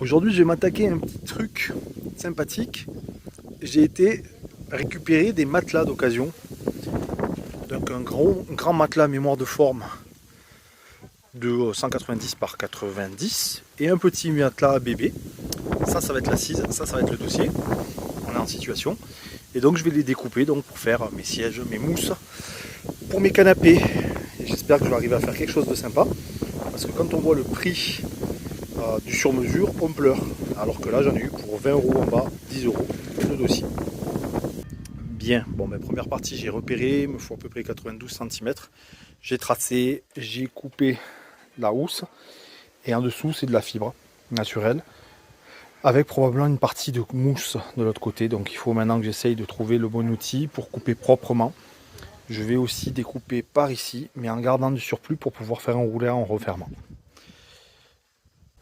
Aujourd'hui, je vais m'attaquer à un petit truc sympathique. J'ai été récupérer des matelas d'occasion. Donc un grand matelas mémoire de forme de 190 par 90 et un petit matelas bébé. Ça va être l'assise, ça va être le dossier. On est en situation. Et donc je vais les découper donc, pour faire mes sièges, mes mousses, pour mes canapés. Et j'espère que je vais arriver à faire quelque chose de sympa. Parce que quand on voit le prix du sur-mesure, on pleure. Alors que là, j'en ai eu pour 20 € en bas, 10 € le dossier. Bien, bon, ma première partie, j'ai repéré, il me faut à peu près 92 cm. J'ai tracé, j'ai coupé la housse, et en dessous, c'est de la fibre naturelle, avec probablement une partie de mousse de l'autre côté. Donc il faut maintenant que j'essaye de trouver le bon outil pour couper proprement. Je vais aussi découper par ici, mais en gardant du surplus pour pouvoir faire enrouler en refermant.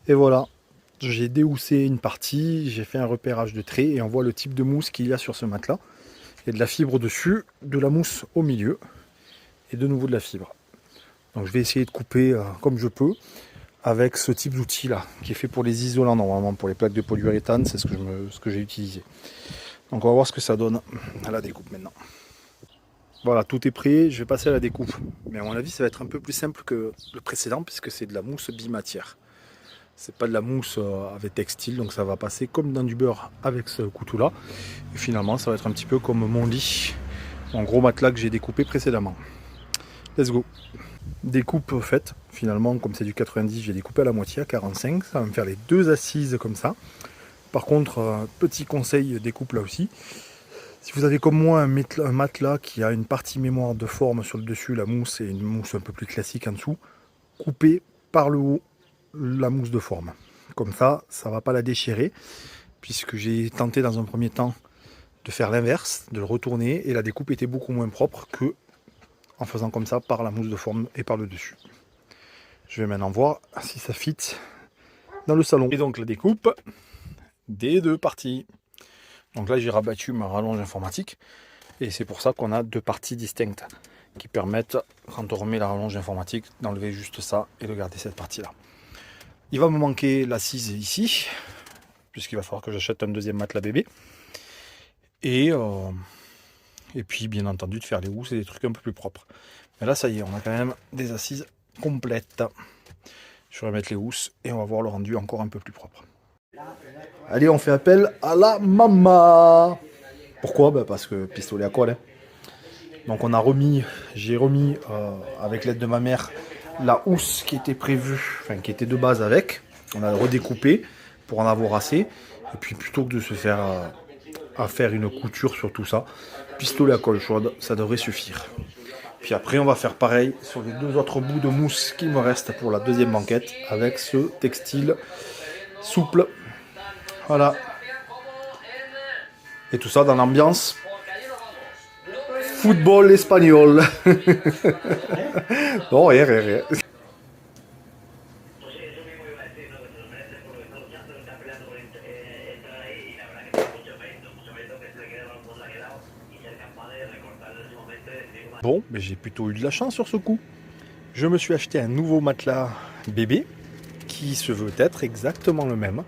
Et voilà, j'ai déhoussé une partie, j'ai fait un repérage de traits et on voit le type de mousse qu'il y a sur ce matelas. Il y a de la fibre dessus, de la mousse au milieu et de nouveau de la fibre. Donc je vais essayer de couper comme je peux avec ce type d'outil là qui est fait pour les isolants normalement, pour les plaques de polyuréthane, c'est ce que j'ai utilisé. Donc on va voir ce que ça donne à la découpe maintenant. Voilà, tout est prêt, je vais passer à la découpe. Mais à mon avis ça va être un peu plus simple que le précédent puisque c'est de la mousse bimatière. C'est pas de la mousse avec textile, donc ça va passer comme dans du beurre avec ce couteau là. Et finalement ça va être un petit peu comme mon lit, mon gros matelas que j'ai découpé précédemment. Let's go. Découpe faite, finalement comme c'est du 90, j'ai découpé à la moitié à 45, ça va me faire les deux assises comme ça. Par contre, petit conseil découpe là aussi, si vous avez comme moi un matelas qui a une partie mémoire de forme sur le dessus, la mousse, et une mousse un peu plus classique en dessous, coupez par le haut la mousse de forme. Comme ça, ça ne va pas la déchirer, puisque j'ai tenté dans un premier temps de faire l'inverse, de le retourner, et la découpe était beaucoup moins propre que en faisant comme ça par la mousse de forme et par le dessus. Je vais maintenant voir si ça fit dans le salon. Et donc la découpe des deux parties. Donc là j'ai rabattu ma rallonge informatique et c'est pour ça qu'on a deux parties distinctes qui permettent, quand on remet la rallonge informatique, d'enlever juste ça et de garder cette partie là. Il va me manquer l'assise ici, puisqu'il va falloir que j'achète un deuxième matelas bébé. Et puis bien entendu de faire les housses et des trucs un peu plus propres. Mais là ça y est, on a quand même des assises complètes. Je vais mettre les housses et on va voir le rendu encore un peu plus propre. Allez, on fait appel à la maman. Pourquoi? Parce que pistolet à colle. Hein. Donc j'ai remis avec l'aide de ma mère la housse qui était prévue, enfin qui était de base avec. On a redécoupé pour en avoir assez. Et puis plutôt que de se faire à faire une couture sur tout ça, pistolet à colle chaude, ça devrait suffire. Puis après on va faire pareil sur les deux autres bouts de mousse qui me restent pour la deuxième banquette avec ce textile souple. Voilà. Et tout ça dans l'ambiance football espagnol. Non, rien. Bon, mais j'ai plutôt eu de la chance sur ce coup. Je me suis acheté un nouveau matelas bébé qui se veut être exactement le même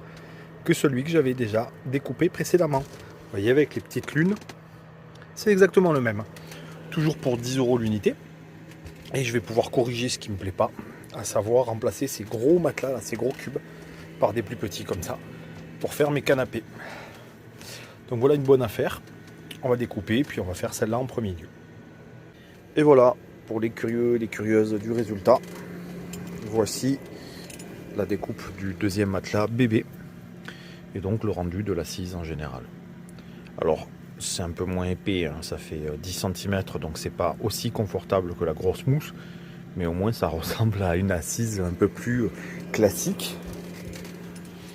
que celui que j'avais déjà découpé précédemment. Vous voyez, avec les petites lunes, c'est exactement le même. Toujours pour 10 € l'unité. Et je vais pouvoir corriger ce qui me plaît pas, à savoir remplacer ces gros matelas, là, ces gros cubes, par des plus petits comme ça, pour faire mes canapés. Donc voilà une bonne affaire. On va découper, puis on va faire celle-là en premier lieu. Et voilà, pour les curieux et les curieuses du résultat, voici la découpe du deuxième matelas bébé, et donc le rendu de l'assise en général. Alors, c'est un peu moins épais, hein, ça fait 10 cm, donc c'est pas aussi confortable que la grosse mousse, mais au moins ça ressemble à une assise un peu plus classique,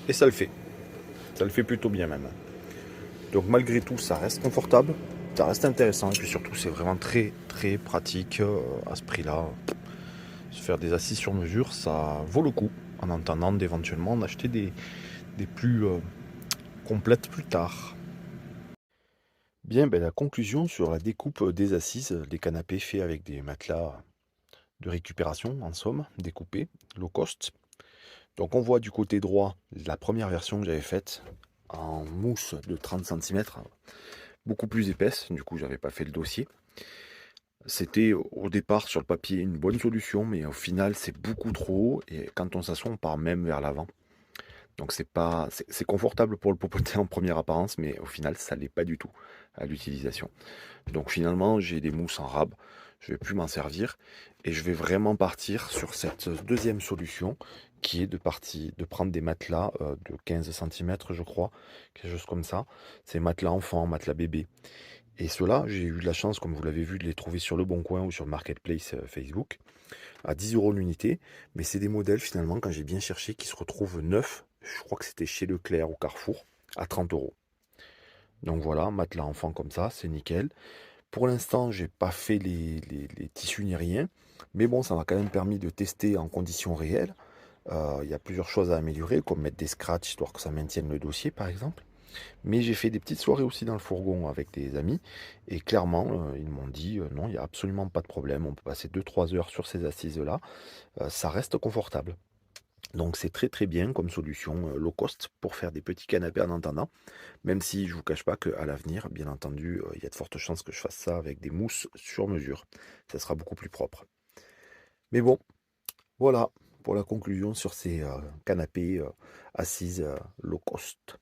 et ça le fait plutôt bien même. Donc malgré tout, ça reste confortable, ça reste intéressant, et puis surtout c'est vraiment très pratique à ce prix-là. Se faire des assises sur mesure, ça vaut le coup, en attendant d'éventuellement en acheter des plus complètes plus tard. Bien, la conclusion sur la découpe des assises, des canapés faits avec des matelas de récupération, en somme, découpés, low cost. Donc on voit du côté droit la première version que j'avais faite en mousse de 30 centimètres, beaucoup plus épaisse, du coup j'avais pas fait le dossier. C'était au départ sur le papier une bonne solution, mais au final c'est beaucoup trop haut et quand on s'assoit on part même vers l'avant. Donc c'est confortable pour le popoter en première apparence, mais au final ça l'est pas du tout à l'utilisation. Donc finalement j'ai des mousses en rab, je vais plus m'en servir et je vais vraiment partir sur cette deuxième solution qui est de prendre des matelas de 15 centimètres je crois, quelque chose comme ça. C'est matelas enfant, matelas bébé. Et ceux-là, j'ai eu de la chance, comme vous l'avez vu, de les trouver sur Le Bon Coin ou sur le Marketplace Facebook, à 10 euros l'unité. Mais c'est des modèles, finalement, quand j'ai bien cherché, qui se retrouvent neufs. Je crois que c'était chez Leclerc ou Carrefour, à 30 euros. Donc voilà, matelas enfant comme ça, c'est nickel. Pour l'instant, j'ai pas fait les tissus ni rien. Mais bon, ça m'a quand même permis de tester en conditions réelles. Il y a plusieurs choses à améliorer, comme mettre des scratchs, histoire que ça maintienne le dossier, par exemple. Mais j'ai fait des petites soirées aussi dans le fourgon avec des amis. Et clairement, ils m'ont dit non, il n'y a absolument pas de problème. On peut passer 2 3 heures sur ces assises-là. Ça reste confortable. Donc c'est très très bien comme solution low cost pour faire des petits canapés en attendant. Même si je vous cache pas qu'à l'avenir, bien entendu, il y a de fortes chances que je fasse ça avec des mousses sur mesure. Ça sera beaucoup plus propre. Mais bon, voilà pour la conclusion sur ces canapés assises low cost.